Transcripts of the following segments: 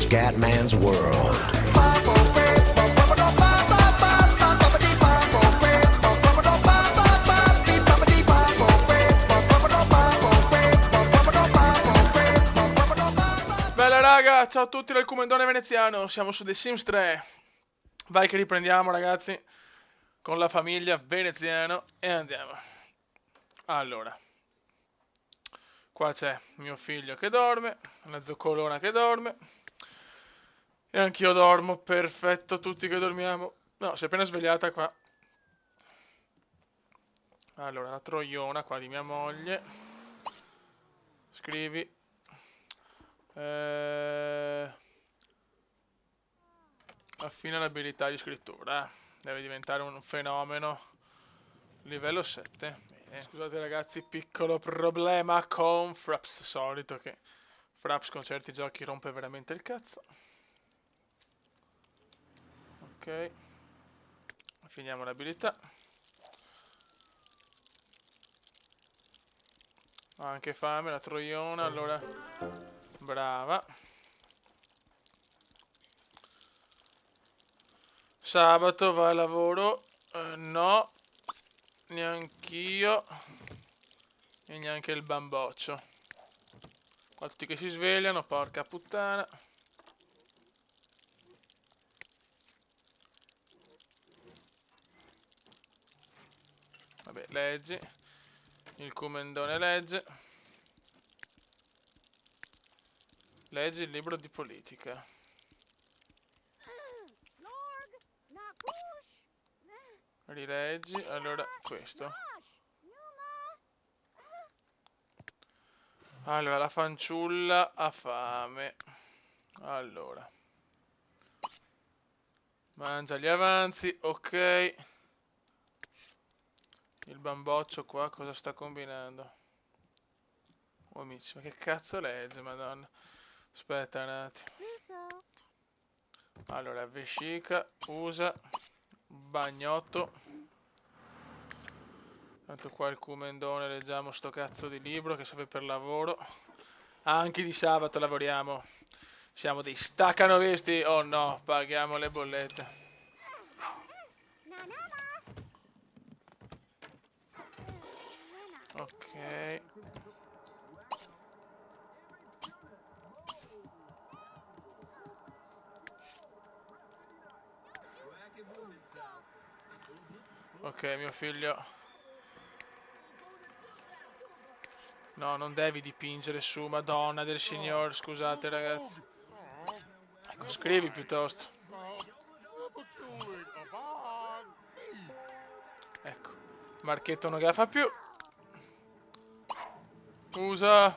Scatman's World. Bella raga, ciao a tutti dal Comendone Veneziano, siamo su The Sims 3. Vai che riprendiamo ragazzi, con la famiglia veneziano e andiamo. Allora, qua c'è mio figlio che dorme, la zoccolona che dorme, e anch'io dormo, perfetto, tutti che dormiamo. No, si è appena svegliata qua. Allora, la troiona qua di mia moglie. Scrivi. Affina l'abilità di scrittura. Deve diventare un fenomeno. Livello 7. Bene. Scusate ragazzi, piccolo problema con Fraps. Solito che Fraps con certi giochi rompe veramente il cazzo. Ok. Finiamo l'abilità. Ha anche fame la troiona, allora brava. Sabato va a lavoro? No, neanch'io e neanche il bamboccio. Qua tutti che si svegliano, porca puttana. Vabbè, leggi. Il comendone legge. Leggi il libro di politica. Rileggi, allora questo. Allora, la fanciulla ha fame. Allora. Mangia gli avanzi, ok. Il bamboccio qua cosa sta combinando? Oh amici, ma che cazzo legge, madonna. Aspetta un attimo. Allora, vescica, usa, bagnotto. Tanto qua il comendone leggiamo sto cazzo di libro che serve per lavoro. Anche di sabato lavoriamo. Siamo dei staccanovesti. Oh no, paghiamo le bollette. Ok. Ok, mio figlio. No, non devi dipingere su, Madonna del Signore. Scusate ragazzi. Ecco, scrivi piuttosto. Ecco, Marchetto non gaffa più. Usa.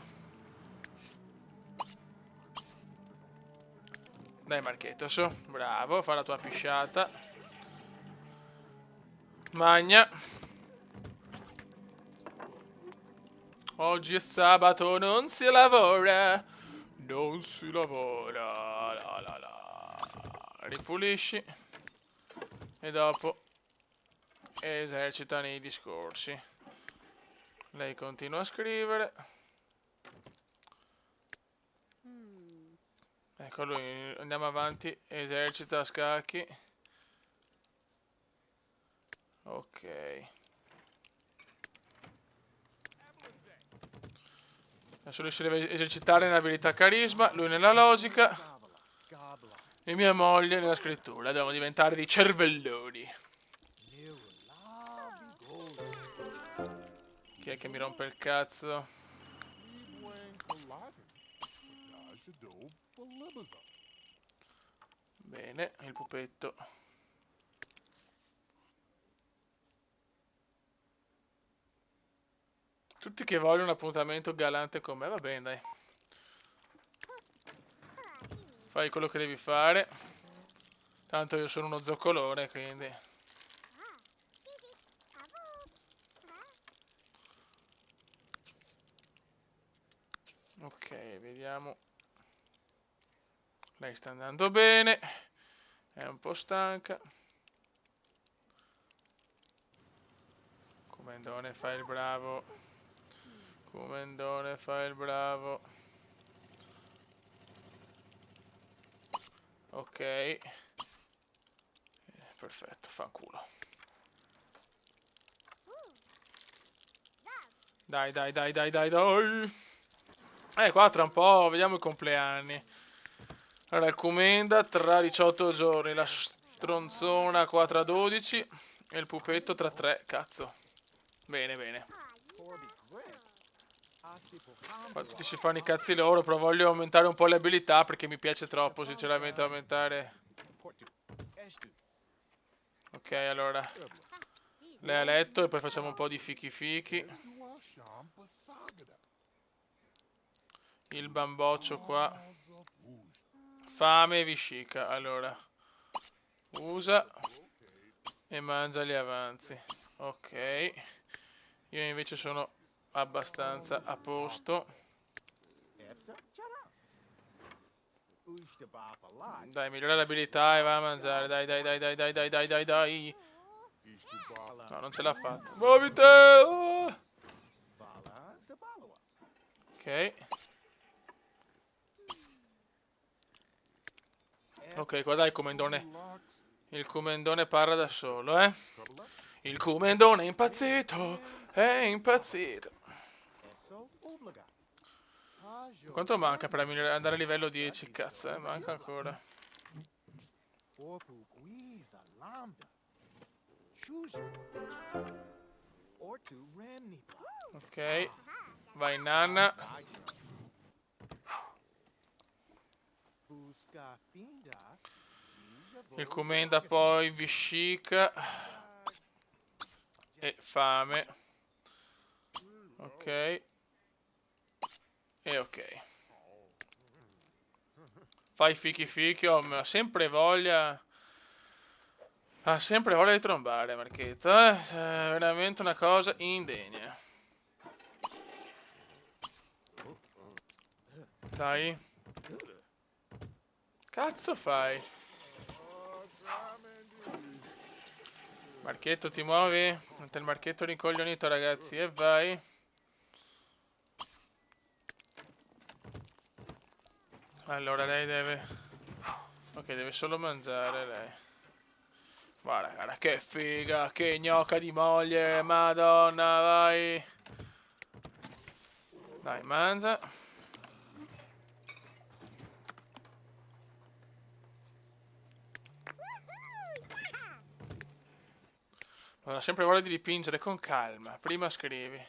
Dai Marchetto, su. Bravo, fa la tua pisciata. Magna. Oggi è sabato, non si lavora. Non si lavora. La la la. Ripulisci. E dopo esercitano i discorsi. Lei continua a scrivere. Ecco lui, andiamo avanti, esercita a scacchi. Ok. Adesso lui si deve esercitare nell'abilità carisma, lui nella logica e mia moglie nella scrittura. Dobbiamo diventare dei cervelloni. Chi è che mi rompe il cazzo? Bene, il pupetto. Tutti che vogliono un appuntamento galante con me, va bene dai. Fai quello che devi fare. Tanto io sono uno zoccolone, quindi. Ok, vediamo. Lei sta andando bene. È un po' stanca. Comendone fa il bravo. Comendone fa il bravo. Ok. Perfetto, fanculo. Dai, dai, dai, dai, dai, dai. Qua tra un po' vediamo i compleanni. Allora, il Comenda tra 18 giorni, la stronzona qua tra 12 e il pupetto tra 3. Cazzo. Bene, bene. Qua tutti si fanno i cazzi loro, però voglio aumentare un po' le abilità perché mi piace troppo, sinceramente, aumentare. Ok, allora. Lei ha letto e poi facciamo un po' di fichi fichi. Il bamboccio qua. Fame e vescica. Allora. Usa. E mangia gli avanzi. Ok. Io invece sono abbastanza a posto. Dai, migliora l'abilità e va a mangiare. Dai, dai, dai, dai, dai, dai, dai, dai, dai. No, non ce l'ha fatta. Muovite! Ok. Ok, qua dai il comendone. Il comendone parla da solo, eh. Il comendone è impazzito. È impazzito. Quanto manca per andare a livello 10? Cazzo, manca ancora. Ok. Vai Nanna. Il Comenda poi vescica. E fame. Ok. E ok. Fai fichi fichi, ma ha sempre voglia. Ha sempre voglia di trombare, Marchetto. È veramente una cosa indegna. Dai. Cazzo fai? Marchetto, ti muovi? Mentre il Marchetto rincoglionito, ragazzi. E vai. Allora, lei deve... Ok, deve solo mangiare, lei. Guarda, guarda, che figa, che gnocca di moglie, madonna, vai. Dai, mangia. Non ha sempre voglia di dipingere con calma. Prima scrivi.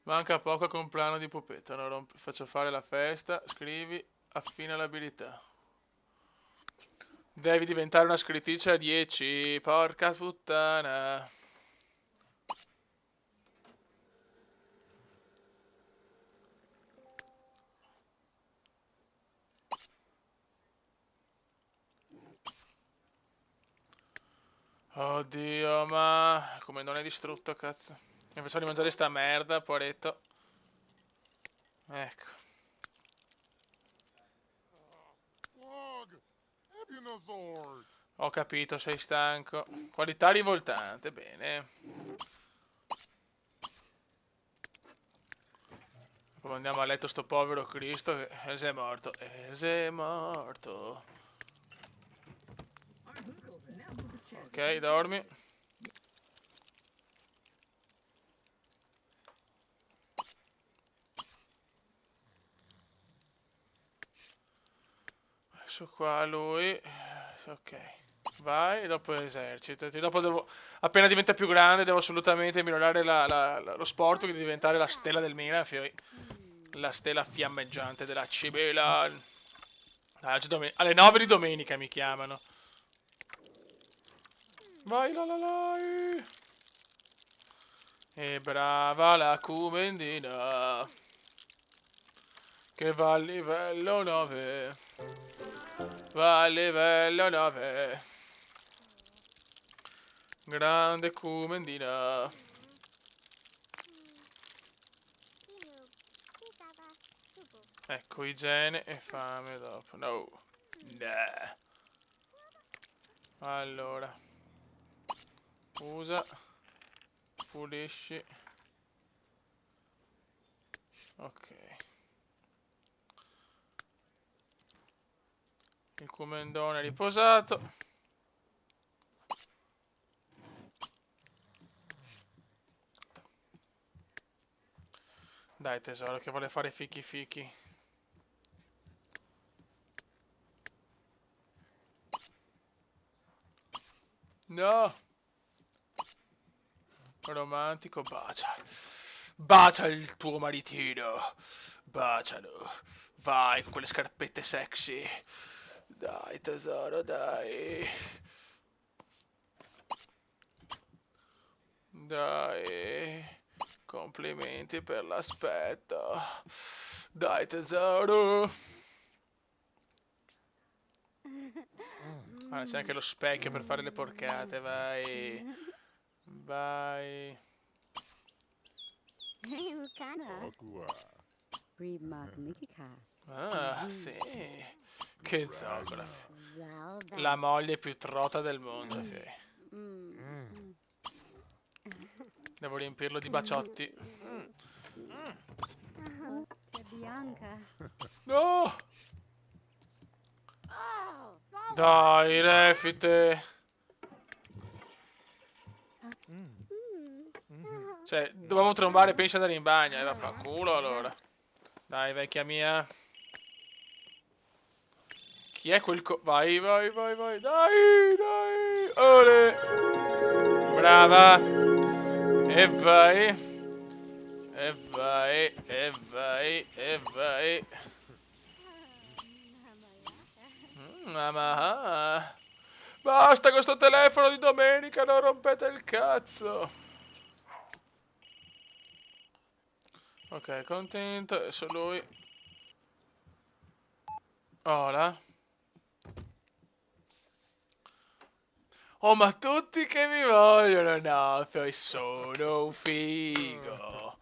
Manca poco al compleanno di Pupetto. Non faccio fare la festa. Scrivi. Affina l'abilità. Devi diventare una scrittrice a 10. Porca puttana. Oddio, ma... Come non è distrutto, cazzo. Mi faccio rimangiare sta merda, poveretto. Ecco. Ho capito, sei stanco. Qualità rivoltante, bene. Poi andiamo a letto sto povero Cristo che Else è morto. Else è morto. Ok, dormi. Adesso qua lui. Ok. Vai, dopo esercitati. Dopo devo... Appena diventa più grande devo assolutamente migliorare lo sport di diventare la stella del Milan. La stella fiammeggiante della Cibela. Alle 9 di domenica mi chiamano. Vai la la la. E brava la Comendina. Che va a livello 9. Va a livello 9. Grande Comendina. Ecco, igiene e fame dopo. No. Nah. Allora. Usa. Pulisci. Ok. Il commendone è riposato. Dai tesoro, che vuole fare fichi fichi. No! Romantico, bacia. Bacia il tuo maritino. Bacialo. Vai con quelle scarpette sexy. Dai tesoro, dai. Dai. Complimenti per l'aspetto. Dai tesoro. Ah, c'è anche lo specchio per fare le porcate, vai. Vai. Ah, sì. Che zogola. La moglie più trota del mondo, sì. Devo riempirlo di baciotti. No! Dai, Refite. Cioè, dovevamo trombare pensa andare in bagno. E vaffanculo allora. Dai, vecchia mia. Chi è quel vai, vai, vai, vai. Dai, dai. Ole. Brava. E vai. E vai, e vai, e vai. Mamma. Basta con sto telefono di domenica, non rompete il cazzo. Ok, contento, adesso lui. Ora. Oh, ma tutti che mi vogliono, no, poi sono un figo.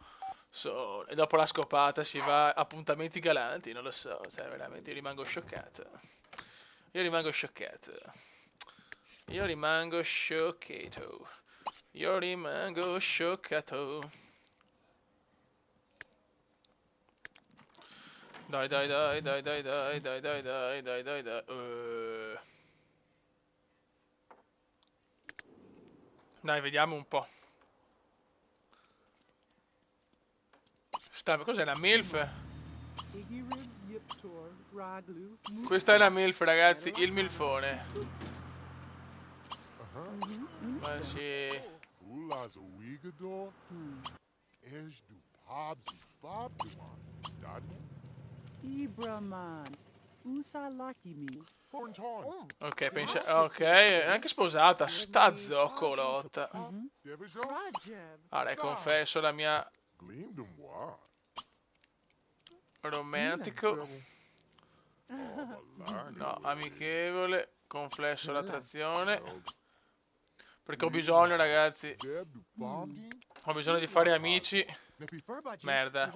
E dopo la scopata si va a appuntamenti galanti, non lo so, cioè veramente io rimango scioccato. Io rimango scioccato. Io rimango scioccato. Io rimango scioccato. Dai, dai, dai, dai, dai, dai, dai, dai, dai, dai, dai, dai. Dai, vediamo un po'. Cos'è la MILF? Questa è la MILF, ragazzi, il milfone. Ma sì. Ok, pensa. Ok, è anche sposata. Sta zoccolotta. Allora, confesso la mia. Romantico. No, amichevole. Confesso l'attrazione. Perché ho bisogno, ragazzi. Ho bisogno di fare amici. Merda.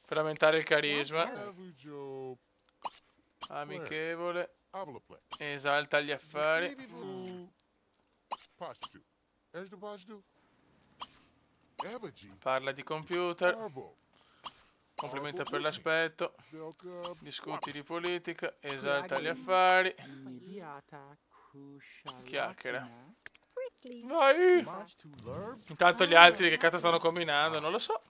Per aumentare il carisma. Amichevole. Esalta gli affari. Parla di computer. Complimenta per l'aspetto. Discuti di politica. Esalta gli affari. Chiacchiera. Vai! Intanto gli altri che cazzo stanno combinando, non lo so.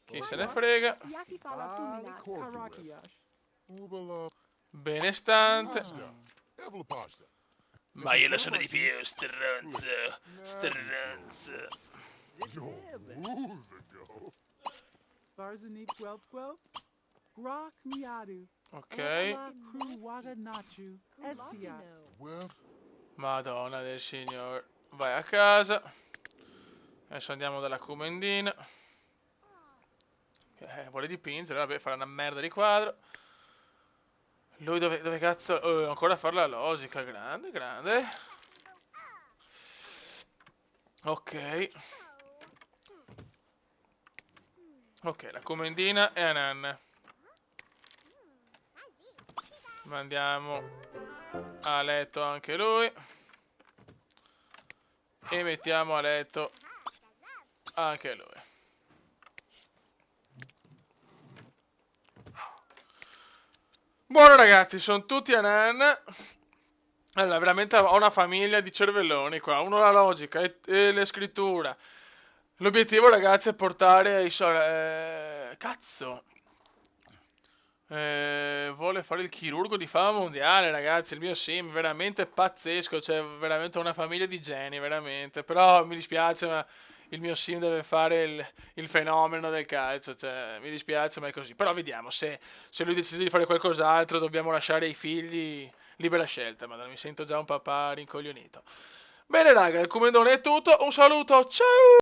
Chi se ne frega. Benestante. Ma io lo sono di più, stronzo. Stronzo. Ok. Madonna del Signore. Vai a casa. Adesso andiamo dalla comendina. Vuole dipingere, vabbè, farà una merda di quadro. Lui dove cazzo. Oh, ancora a fare la logica. Grande, grande. Ok. Ok, la comendina e Anan. Mandiamo a letto anche lui. E mettiamo a letto anche lui. Buono ragazzi, sono tutti a nan. Allora, veramente ho una famiglia di cervelloni qua. Uno la logica e la scrittura. L'obiettivo, ragazzi, è portare i cazzo. Vuole fare il chirurgo di fama mondiale, ragazzi. Il mio sim, veramente pazzesco. Cioè, veramente una famiglia di geni, veramente. Però mi dispiace, ma il mio sim deve fare il fenomeno del calcio. Cioè, mi dispiace, ma è così. Però vediamo, se lui decide di fare qualcos'altro, dobbiamo lasciare ai figli libera scelta. Ma mi sento già un papà rincoglionito. Bene, raga, il comandone è tutto. Un saluto, ciao!